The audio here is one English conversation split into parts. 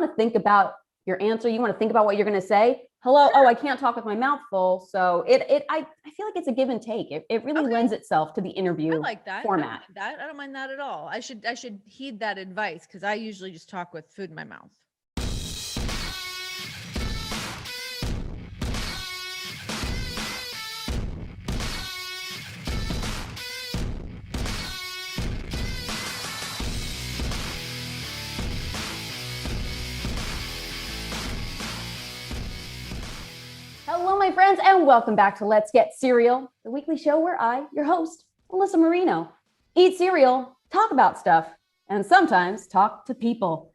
want to think about your answer. You want to think about what you're going to say. Hello. Sure. Oh, I can't talk with my mouth full. So I feel like it's a give and take. It really lends itself to the interview I like that. format. I don't mind that at all. I should heed that advice because I usually just talk with food in my mouth. Hello, my friends, and welcome back to Let's Get Cereal, the weekly show where I, your host, Alyssa Marino, eat cereal, talk about stuff, and sometimes talk to people.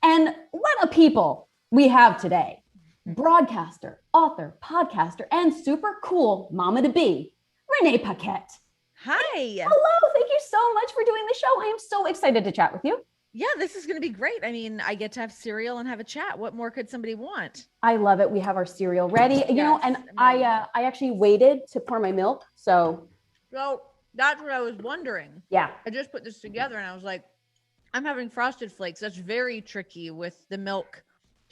And what a people we have today. Broadcaster, author, podcaster, and super cool mama to be, Renee Paquette. Hi. Hello, thank you so much for doing the show. I am so excited to chat with you. Yeah, this is going to be great. I mean, I get to have cereal and have a chat. What more could somebody want? I love it. We have our cereal ready, you know, and I actually waited to pour my milk. So that's what I was wondering. Yeah. I just put this together and I was like, I'm having Frosted Flakes. That's very tricky with the milk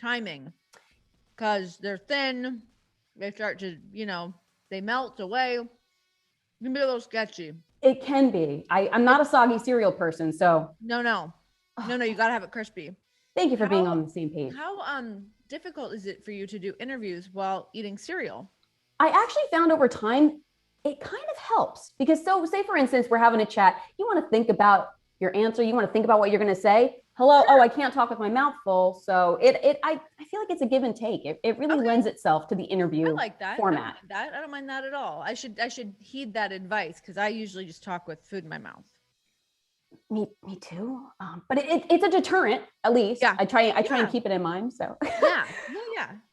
timing because they're thin. They start to, they melt away. It can be a little sketchy. It can be. I'm not a soggy cereal person, so. No, you got to have it crispy. Thank you for being on the same page. How difficult is it for you to do interviews while eating cereal? I actually found over time, it kind of helps because say for instance, we're having a chat. You want to think about your answer. You want to think about what you're going to say. Hello. Sure. Oh, I can't talk with my mouth full. So I feel like it's a give and take. It really lends itself to the interview format. I don't mind that at all. I should heed that advice because I usually just talk with food in my mouth. Me too. But it's a deterrent, at least. Yeah. I try and keep it in mind. So yeah.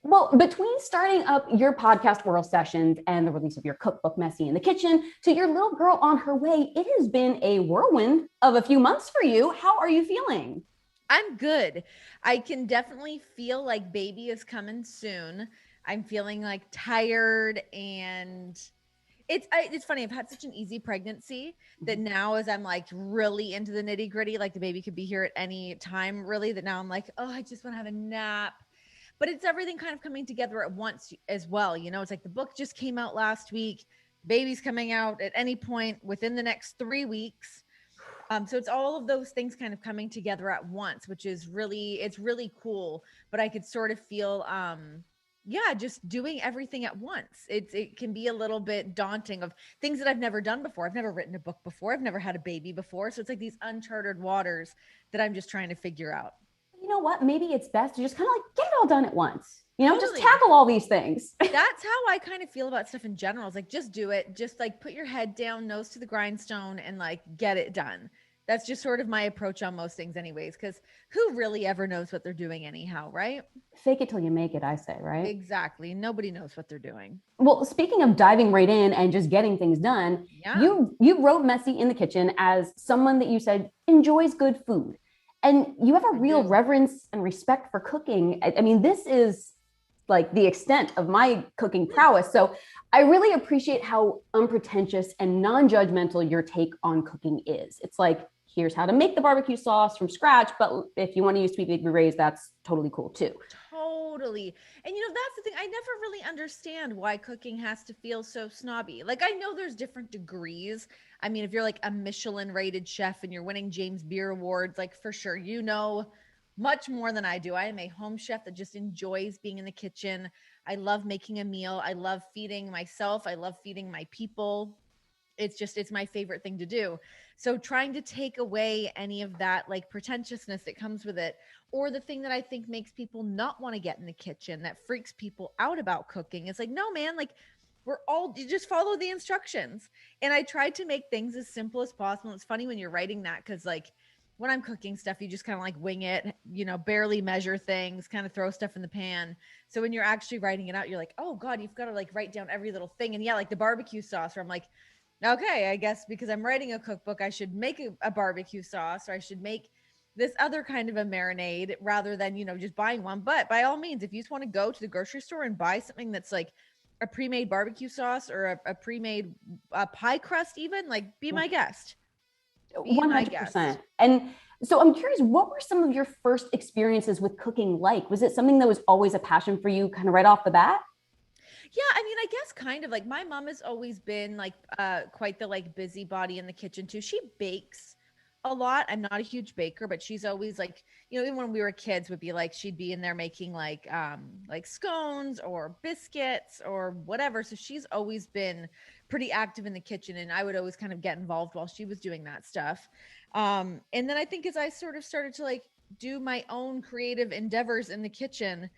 Well, between starting up your podcast Oral Sessions and the release of your cookbook Messi in the Kitchen to your little girl on her way, it has been a whirlwind of a few months for you. How are you feeling? I'm good. I can definitely feel like baby is coming soon. I'm feeling like tired and it's funny. I've had such an easy pregnancy that now as I'm like really into the nitty gritty, like the baby could be here at any time really, that now I'm like, oh, I just want to have a nap. But it's everything kind of coming together at once as well. You know, it's like the book just came out last week. Baby's coming out at any point within the next 3 weeks. So it's all of those things kind of coming together at once, which is it's really cool. But I could sort of feel, just doing everything at once. It can be a little bit daunting of things that I've never done before. I've never written a book before. I've never had a baby before. So it's like these uncharted waters that I'm just trying to figure out. You know what? Maybe it's best to just kind of like get it all done at once. You know, just tackle all these things. That's how I kind of feel about stuff in general. It's like, just do it. Just like put your head down, nose to the grindstone and like get it done. That's just sort of my approach on most things anyways, because who really ever knows what they're doing anyhow, right? Fake it till you make it, I say, right? Exactly. Nobody knows what they're doing. Well, speaking of diving right in and just getting things done, you wrote Messi in the Kitchen as someone that you said enjoys good food. And you have a real reverence and respect for cooking. I mean, this is like the extent of my cooking prowess. So I really appreciate how unpretentious and non-judgmental your take on cooking is. It's like, here's how to make the barbecue sauce from scratch. But if you want to use Sweet Baby Ray's, that's totally cool too. Totally. And that's the thing. I never really understand why cooking has to feel so snobby. Like, I know there's different degrees. I mean, if you're like a Michelin rated chef and you're winning James Beard Awards, like for sure, much more than I do. I am a home chef that just enjoys being in the kitchen. I love making a meal. I love feeding myself. I love feeding my people. It's my favorite thing to do. So trying to take away any of that like pretentiousness that comes with it, or the thing that I think makes people not want to get in the kitchen, that freaks people out about cooking. It's like, no, man, like you just follow the instructions. And I tried to make things as simple as possible. It's funny when you're writing that, because like when I'm cooking stuff, you just kind of like wing it, barely measure things, kind of throw stuff in the pan. So when you're actually writing it out, you're like, oh God, you've got to like write down every little thing. And yeah, like the barbecue sauce, where I'm like, okay, I guess because I'm writing a cookbook, I should make a barbecue sauce, or I should make this other kind of a marinade rather than, just buying one. But by all means, if you just want to go to the grocery store and buy something that's like a pre-made barbecue sauce or a pre-made pie crust, even, like, be my guest. 100%. And So I'm curious, what were some of your first experiences with cooking like? Was it something that was always a passion for you kind of right off the bat? Yeah, I mean, I guess kind of like my mom has always been like quite the like busybody in the kitchen too. She bakes a lot. I'm not a huge baker, but she's always like, you know, even when we were kids would be like she'd be in there making like scones or biscuits or whatever. So she's always been pretty active in the kitchen and I would always kind of get involved while she was doing that stuff. And then I think as I sort of started to like do my own creative endeavors in the kitchen,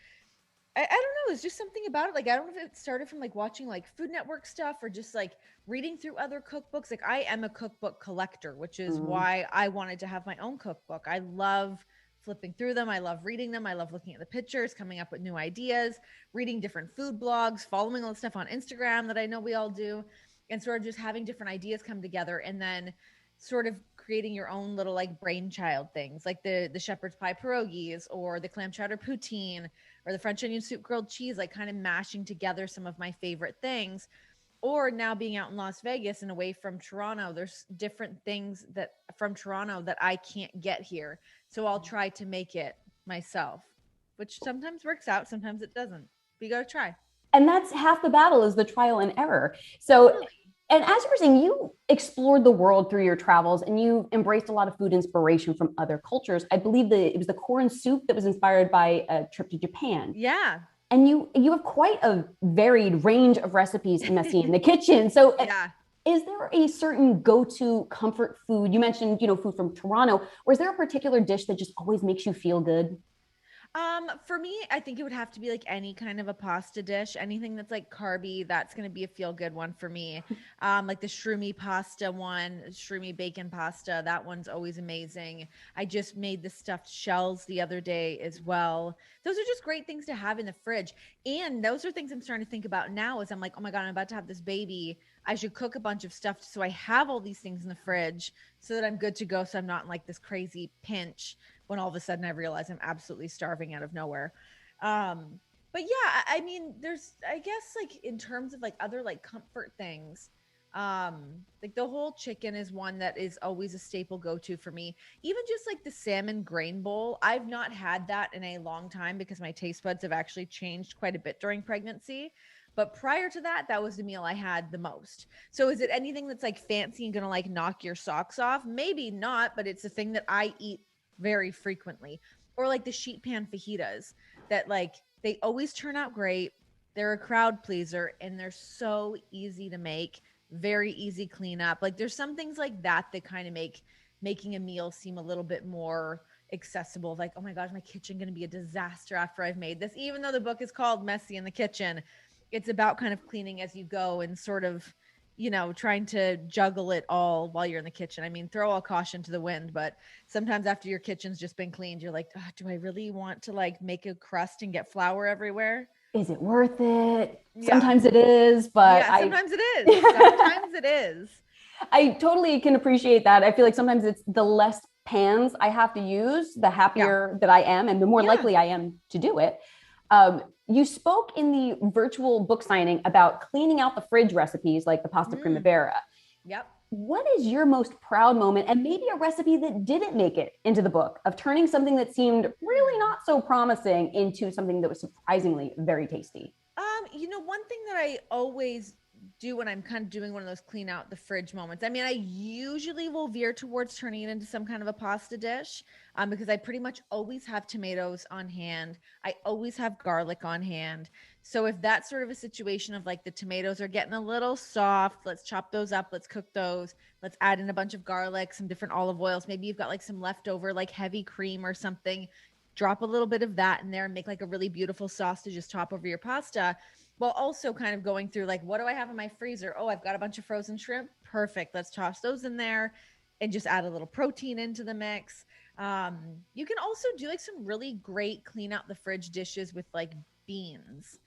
I don't know. It's just something about it. Like, I don't know if it started from like watching like Food Network stuff or just like reading through other cookbooks. Like, I am a cookbook collector, which is Mm. why I wanted to have my own cookbook. I love flipping through them. I love reading them. I love looking at the pictures, coming up with new ideas, reading different food blogs, following all the stuff on Instagram that I know we all do, and sort of just having different ideas come together and then sort of creating your own little like brainchild things like the shepherd's pie pierogies or the clam chowder poutine or the French onion soup grilled cheese, like kind of mashing together some of my favorite things. Or now being out in Las Vegas and away from Toronto, there's different things that from Toronto that I can't get here. So I'll try to make it myself, which sometimes works out, sometimes it doesn't. But you got to try. And that's half the battle is the trial and error. So, Totally. and as you were saying, you explored the world through your travels and you embraced a lot of food inspiration from other cultures. I believe that it was the corn soup that was inspired by a trip to Japan. Yeah. And you have quite a varied range of recipes in Messi in the kitchen. So Yeah. is there a certain go-to comfort food? You mentioned, food from Toronto, or is there a particular dish that just always makes you feel good? For me, I think it would have to be like any kind of a pasta dish, anything that's like carby, that's going to be a feel good one for me. Like the shroomy pasta one, shroomy bacon pasta, that one's always amazing. I just made the stuffed shells the other day as well. Those are just great things to have in the fridge. And those are things I'm starting to think about now as I'm like, oh my God, I'm about to have this baby. I should cook a bunch of stuff so I have all these things in the fridge so that I'm good to go. So I'm not in like this crazy pinch when all of a sudden I realize I'm absolutely starving out of nowhere. But yeah, I mean, there's, I guess, like in terms of like other like comfort things, like the whole chicken is one that is always a staple go to for me. Even just like the salmon grain bowl, I've not had that in a long time because my taste buds have actually changed quite a bit during pregnancy. But prior to that, that was the meal I had the most. So is it anything that's like fancy and gonna like knock your socks off? Maybe not, but it's a thing that I eat very frequently. Or like the sheet pan fajitas that like they always turn out great. They're a crowd pleaser and they're so easy to make, very easy cleanup. Like there's some things like that that kind of make making a meal seem a little bit more accessible. Like, oh my gosh, my kitchen going to be a disaster after I've made this. Even though the book is called Messy in the Kitchen, it's about kind of cleaning as you go and sort of trying to juggle it all while you're in the kitchen. I mean, throw all caution to the wind, but sometimes after your kitchen's just been cleaned, you're like, oh, do I really want to like make a crust and get flour everywhere? Is it worth it? Yeah. Sometimes it is, but Yeah, sometimes it is. Sometimes it is. I totally can appreciate that. I feel like sometimes it's the less pans I have to use, the Yeah. happier that I am, and the more Yeah. likely I am to do it. You spoke in the virtual book signing about cleaning out the fridge recipes like the pasta primavera. Yep. What is your most proud moment, and maybe a recipe that didn't make it into the book, of turning something that seemed really not so promising into something that was surprisingly very tasty? One thing that I always do when I'm kind of doing one of those clean out the fridge moments. I mean, I usually will veer towards turning it into some kind of a pasta dish, because I pretty much always have tomatoes on hand. I always have garlic on hand. So if that's sort of a situation of like the tomatoes are getting a little soft, let's chop those up, let's cook those, let's add in a bunch of garlic, some different olive oils. Maybe you've got like some leftover like heavy cream or something. Drop a little bit of that in there and make like a really beautiful sauce to just top over your pasta, while also kind of going through like, what do I have in my freezer? Oh, I've got a bunch of frozen shrimp. Perfect. Let's toss those in there and just add a little protein into the mix. You can also do like some really great clean out the fridge dishes with like beans.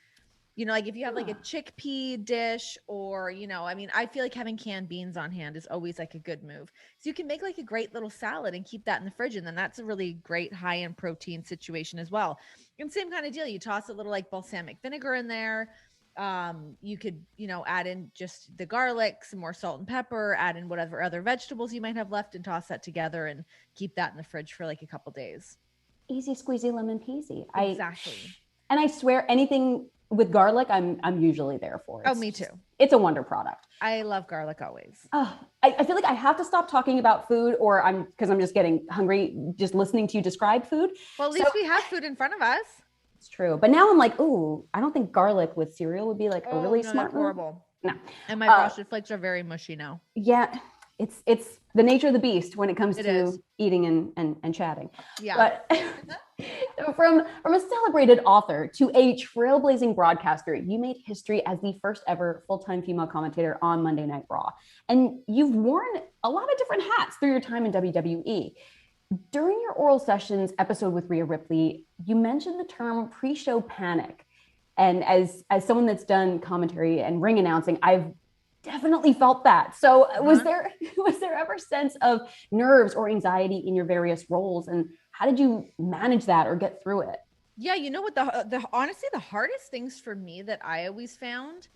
Like if you have like a chickpea dish or, I mean, I feel like having canned beans on hand is always like a good move. So you can make like a great little salad and keep that in the fridge. And then that's a really great high end protein situation as well. And same kind of deal. You toss a little like balsamic vinegar in there, You could, add in just the garlic, some more salt and pepper, add in whatever other vegetables you might have left, and toss that together and keep that in the fridge for like a couple days. Easy squeezy lemon peasy. Exactly. And I swear anything with garlic, I'm usually there for. Me too. It's a wonder product. I love garlic always. I feel like I have to stop talking about food, or because I'm just getting hungry just listening to you describe food. Well, at least we have food in front of us. It's true. But now I'm like, ooh, I don't think garlic with cereal would be like a really smart move. Horrible. No. And my frosted flakes are very mushy now. Yeah. It's the nature of the beast when it comes to eating and chatting. Yeah. But from a celebrated author to a trailblazing broadcaster, you made history as the first ever full-time female commentator on Monday Night Raw. And you've worn a lot of different hats through your time in WWE. During your Oral Sessions episode with Rhea Ripley, you mentioned the term pre-show panic. And as someone that's done commentary and ring announcing, I've definitely felt that. So was there ever a sense of nerves or anxiety in your various roles? And how did you manage that or get through it? Yeah, you know what, the honestly, the hardest things for me that I always found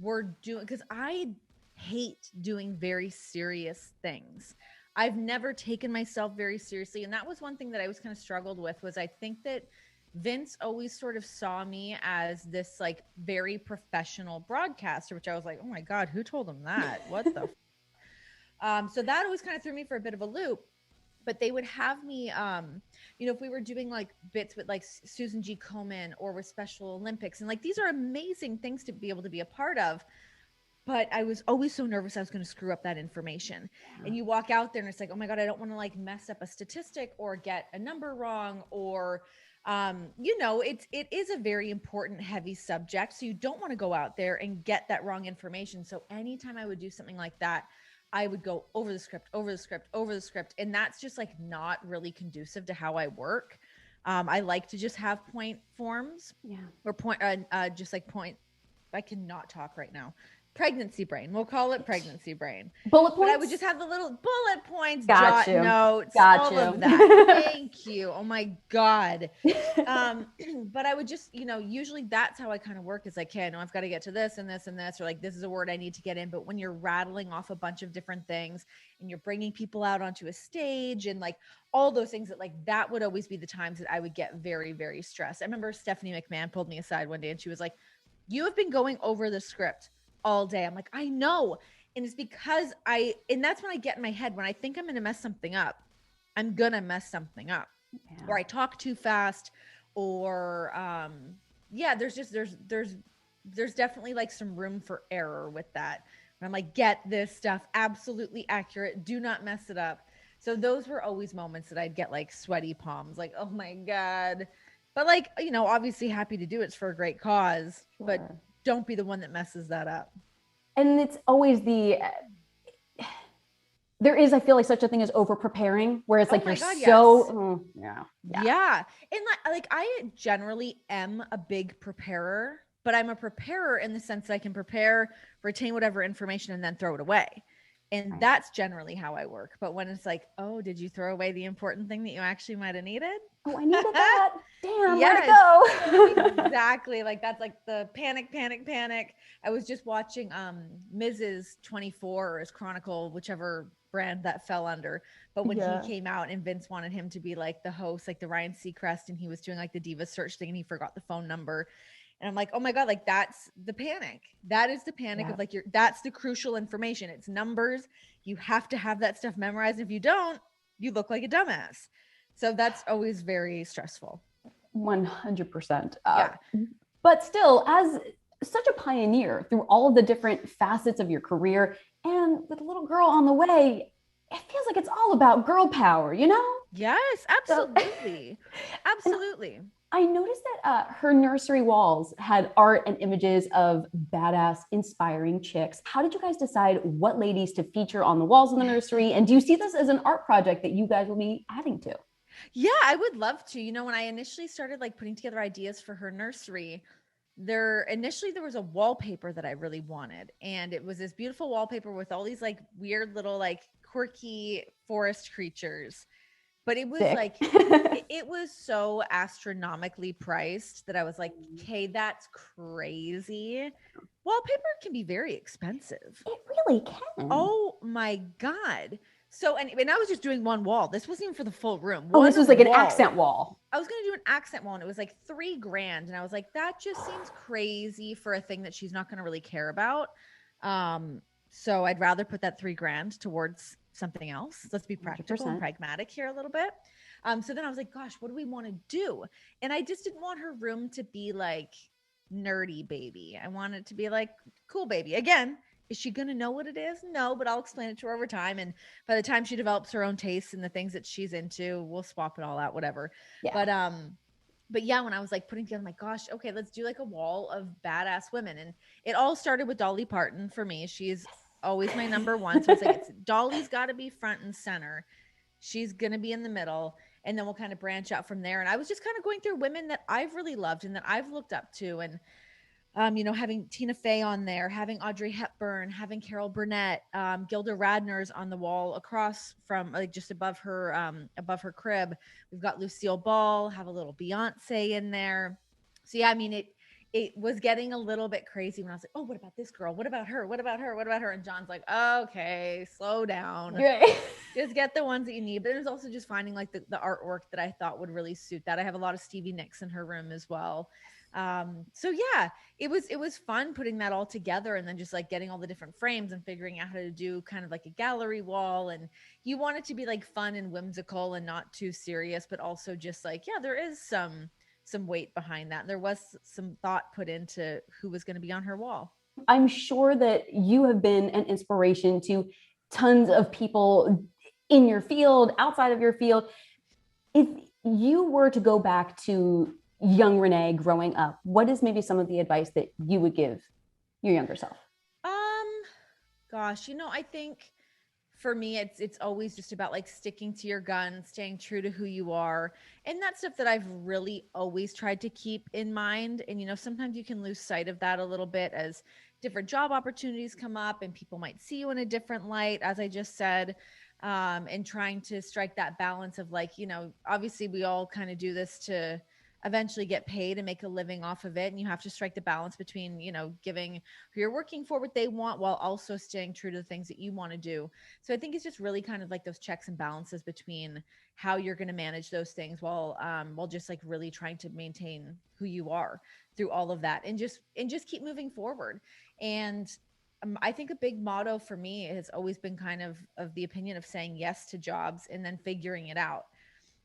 were doing, because I hate doing very serious things. I've never taken myself very seriously. And that was one thing that I always kind of struggled with, was I think that Vince always sort of saw me as this like very professional broadcaster, which I was like, oh my God, who told him that? What the? So that always kind of threw me for a bit of a loop. But they would have me, if we were doing like bits with like Susan G. Komen or with Special Olympics, and like these are amazing things to be able to be a part of. But I was always so nervous I was going to screw up that information. And you walk out there and it's like, oh my God, I don't want to like mess up a statistic or get a number wrong, or it is a very important, heavy subject. So you don't want to go out there and get that wrong information. So anytime I would do something like that, I would go over the script. And that's just like not really conducive to how I work. I like to just have point forms or point, just like point. I cannot talk right now. Pregnancy brain. We'll call it pregnancy brain. Bullet points? But I would just have the little bullet points, Got you. notes, Got all you. of that. Thank you. Oh my God. But I would just, usually that's how I kind of work, is like, okay, I know I've got to get to this and this and this, or like, this is a word I need to get in. But when you're rattling off a bunch of different things and you're bringing people out onto a stage and like all those things, that would always be the times that I would get very, very stressed. I remember Stephanie McMahon pulled me aside one day and she was like, you have been going over the script all day. I'm like, I know. And it's because and that's when I get in my head, when I think I'm going to mess something up, I'm going to mess something up. Yeah. Or I talk too fast, or there's definitely like some room for error with that. And I'm like, get this stuff absolutely accurate. Do not mess it up. So those were always moments that I'd get like sweaty palms, like, oh my God. But like, obviously happy to do it. It's for a great cause, but don't be the one that messes that up. And it's always there is, I feel like, such a thing as over preparing, where it's like, you're so, yeah. And like I generally am a big preparer, but I'm a preparer in the sense that I can prepare, retain whatever information, and then throw it away. And that's generally how I work. But when it's like, oh, did you throw away the important thing that you actually might have needed? Oh, I needed that. Damn, where'd it go? Exactly. Like that's like the panic. I was just watching Mrs. 24 or his Chronicle, whichever brand that fell under. But when he came out and Vince wanted him to be like the host, like the Ryan Seacrest, and he was doing like the Diva search thing and he forgot the phone number. And I'm like, oh my God, like that's the panic. That is the panic of like that's the crucial information. It's numbers. You have to have that stuff memorized. If you don't, you look like a dumbass. So that's always very stressful. 100%. But still, as such a pioneer through all of the different facets of your career, and with a little girl on the way, it feels like it's all about girl power, Yes, absolutely. Absolutely. I noticed that her nursery walls had art and images of badass, inspiring chicks. How did you guys decide what ladies to feature on the walls in the nursery? And do you see this as an art project that you guys will be adding to? Yeah, I would love to. When I initially started like putting together ideas for her nursery, there was a wallpaper that I really wanted. And it was this beautiful wallpaper with all these like weird little like quirky forest creatures. But it was Sick. like, it was so astronomically priced that I was like, okay, that's crazy. Wallpaper can be very expensive. It really can. Oh my God. So, and I was just doing one wall. This wasn't even for the full room. Oh, this was like an accent wall. I was going to do an accent wall and it was like $3,000. And I was like, that just seems crazy for a thing that she's not going to really care about. So I'd rather put that $3,000 towards something else. Let's be practical 100%. and pragmatic here a little bit. So then I was like, gosh, what do we want to do? And I just didn't want her room to be like nerdy baby. I want it to be like cool baby. Again, is she going to know what it is? No, but I'll explain it to her over time. And by the time she develops her own tastes and the things that she's into, we'll swap it all out, whatever. Yeah. But yeah, when I was like putting together, I'm like, gosh, okay, let's do like a wall of badass women. And it all started with Dolly Parton for me. She's always my number one. So it's like, Dolly's got to be front and center. She's going to be in the middle. And then we'll kind of branch out from there. And I was just kind of going through women that I've really loved and that I've looked up to. And having Tina Fey on there, having Audrey Hepburn, having Carol Burnett, Gilda Radner's on the wall across from like just above her crib. We've got Lucille Ball, have a little Beyonce in there. So yeah, I mean, it was getting a little bit crazy when I was like, oh, what about this girl? What about her? What about her? What about her? And John's like, okay, slow down. Right. Just get the ones that you need. But it was also just finding like the artwork that I thought would really suit that. I have a lot of Stevie Nicks in her room as well. So yeah, it was fun putting that all together and then just like getting all the different frames and figuring out how to do kind of like a gallery wall. And you want it to be like fun and whimsical and not too serious, but also just like, yeah, there is some weight behind that. There was some thought put into who was going to be on her wall. I'm sure that you have been an inspiration to tons of people in your field, outside of your field. If you were to go back to young Renee growing up, what is maybe some of the advice that you would give your younger self? Gosh, I think for me, it's always just about like sticking to your guns, staying true to who you are. And that's stuff that I've really always tried to keep in mind. And, sometimes you can lose sight of that a little bit as different job opportunities come up and people might see you in a different light, as I just said, and trying to strike that balance of like, obviously we all kind of do this to eventually get paid and make a living off of it. And you have to strike the balance between, giving who you're working for what they want while also staying true to the things that you want to do. So I think it's just really kind of like those checks and balances between how you're going to manage those things while just like really trying to maintain who you are through all of that and just keep moving forward. And I think a big motto for me has always been kind of the opinion of saying yes to jobs and then figuring it out.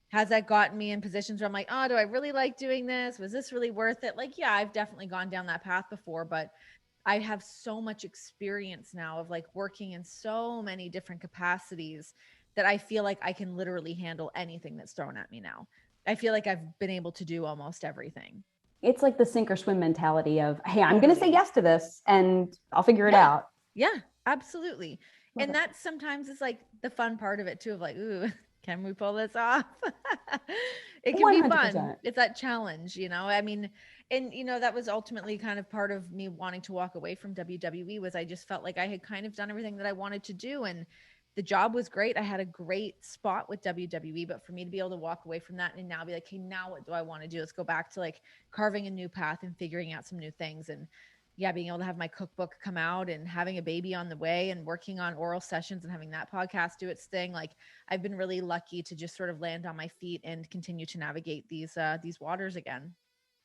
Has that gotten me in positions where I'm like, oh, do I really like doing this? Was this really worth it? Like, yeah, I've definitely gone down that path before, but I have so much experience now of like working in so many different capacities that I feel like I can literally handle anything that's thrown at me now. I feel like I've been able to do almost everything. It's like the sink or swim mentality of, hey, I'm going to say yes to this and I'll figure it out. Yeah, absolutely. And that sometimes is like the fun part of it too, of like, ooh, can we pull this off? It can 100%. Be fun. It's that challenge, I mean, and that was ultimately kind of part of me wanting to walk away from WWE was I just felt like I had kind of done everything that I wanted to do. And the job was great. I had a great spot with WWE, but for me to be able to walk away from that and now be like, hey, now what do I want to do? Let's go back to like carving a new path and figuring out some new things. And yeah, being able to have my cookbook come out and having a baby on the way and working on oral sessions and having that podcast do its thing. Like I've been really lucky to just sort of land on my feet and continue to navigate these waters again.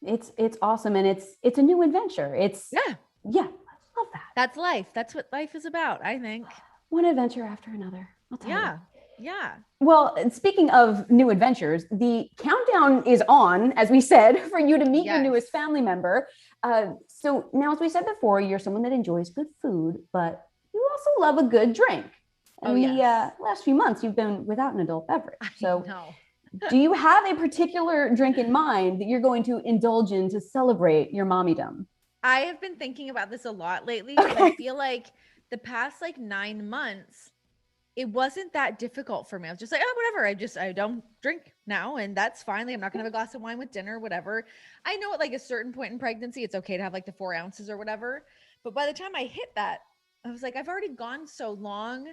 It's awesome. And it's a new adventure. Yeah. I love that. That's life. That's what life is about, I think. One adventure after another. I'll tell you. Yeah. Well, speaking of new adventures, the countdown is on, as we said, for you to meet your newest family member. So now, as we said before, you're someone that enjoys good food, but you also love a good drink. And the last few months, you've been without an adult beverage. So do you have a particular drink in mind that you're going to indulge in to celebrate your mommydom? I have been thinking about this a lot lately because I feel like the past 9 months, it wasn't that difficult for me. I was just like, oh, whatever. I don't drink now and that's fine. Like, I'm not going to have a glass of wine with dinner, whatever. I know at a certain point in pregnancy, it's okay to have the 4 ounces or whatever. But by the time I hit that, I was like, I've already gone so long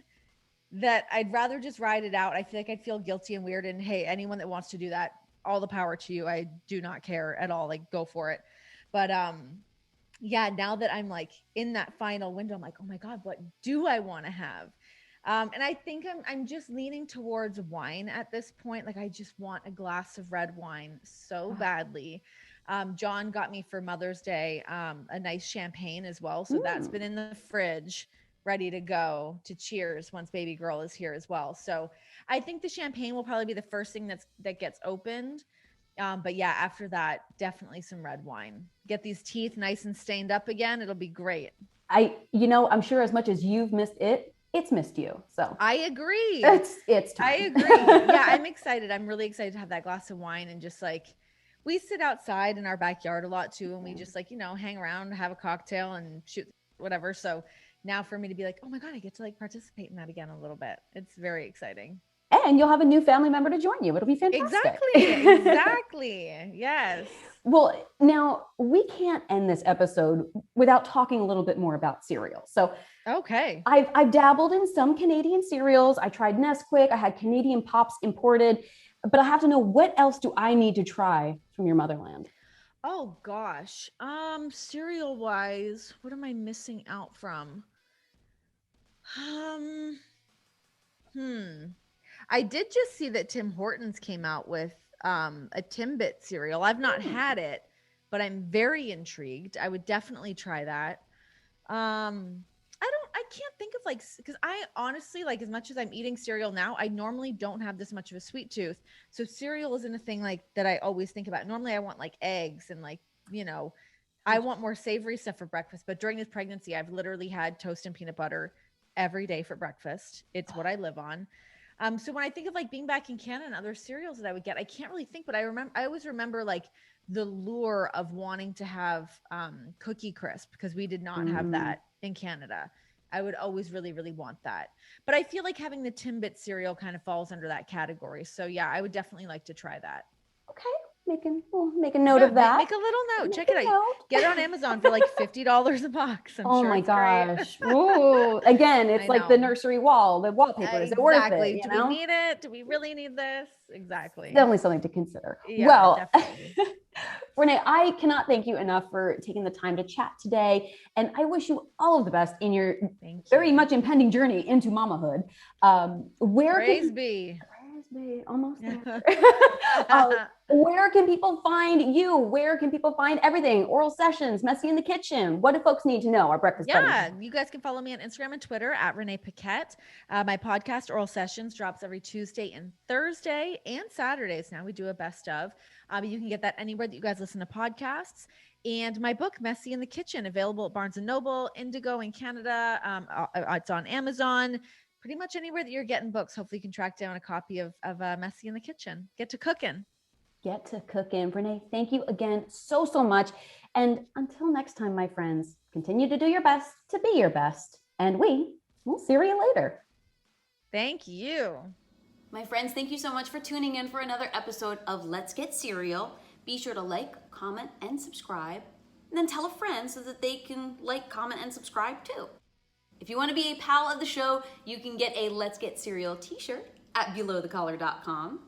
that I'd rather just ride it out. I feel like I'd feel guilty and weird. And hey, anyone that wants to do that, all the power to you. I do not care at all. Like, go for it. But yeah, now that I'm like in that final window, I'm like, oh my God, what do I want to have? And I think I'm just leaning towards wine at this point. Like, I just want a glass of red wine so badly. John got me for Mother's Day a nice champagne as well. So that's been in the fridge, ready to go to cheers once baby girl is here as well. So I think the champagne will probably be the first thing that gets opened. But yeah, after that, definitely some red wine. Get these teeth nice and stained up again. It'll be great. I'm sure as much as you've missed it, it's missed you. So I agree. It's time. I agree. Yeah, I'm excited. I'm really excited to have that glass of wine and just like, we sit outside in our backyard a lot too. And we just like, hang around, have a cocktail and shoot whatever. So now for me to be like, oh my God, I get to like participate in that again a little bit. It's very exciting. And you'll have a new family member to join you. It'll be fantastic. Exactly. Yes. Well, now we can't end this episode without talking a little bit more about cereal. So, okay. I've dabbled in some Canadian cereals. I tried Nesquik. I had Canadian Pops imported, but I have to know, what else do I need to try from your motherland? Oh gosh. Cereal wise, what am I missing out from? I did just see that Tim Hortons came out with a Timbit cereal. I've not had it, but I'm very intrigued. I would definitely try that. I can't think of like, because I honestly, like, as much as I'm eating cereal now, I normally don't have this much of a sweet tooth. So cereal isn't a thing like that I always think about. Normally I want like eggs and like, I want more savory stuff for breakfast. But during this pregnancy, I've literally had toast and peanut butter every day for breakfast. It's what I live on. So when I think of like being back in Canada and other cereals that I would get, I can't really think, but I always remember like the lure of wanting to have Cookie Crisp, because we did not have that in Canada. I would always really, really want that. But I feel like having the Timbit cereal kind of falls under that category. So yeah, I would definitely like to try that. Okay. We'll make a note of that. Make a little note. Check it out. Get it on Amazon for like $50 a box. I'm sure my it's gosh. Ooh. Again, it's like the nursery wall, the wallpaper. Is it worth it? Do we need it? Do we really need this? Exactly. Definitely something to consider. Yeah, well, Renee, I cannot thank you enough for taking the time to chat today. And I wish you all of the best in your very much impending journey into mommahood. Praise be. Almost there. Where can people find you? Where can people find everything? Oral Sessions, Messi in the Kitchen. What do folks need to know? Our breakfast buddies. You guys can follow me on Instagram and Twitter at Renee Paquette. My podcast, Oral Sessions, drops every Tuesday and Thursday and Saturdays. Now we do a best of. You can get that anywhere that you guys listen to podcasts. And my book, Messi in the Kitchen, available at Barnes & Noble, Indigo in Canada. It's on Amazon. Pretty much anywhere that you're getting books. Hopefully you can track down a copy of Messi in the Kitchen. Get to cooking. Renee, thank you again so much. And until next time, my friends, continue to do your best to be your best. And we'll see you later. Thank you. My friends, thank you so much for tuning in for another episode of Let's Get Cereal. Be sure to like, comment, and subscribe. And then tell a friend so that they can like, comment, and subscribe too. If you want to be a pal of the show, you can get a Let's Get Cereal t-shirt at belowthecollar.com.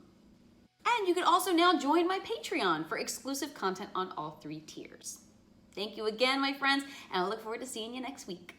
And you can also now join my Patreon for exclusive content on all 3 tiers. Thank you again, my friends, and I look forward to seeing you next week.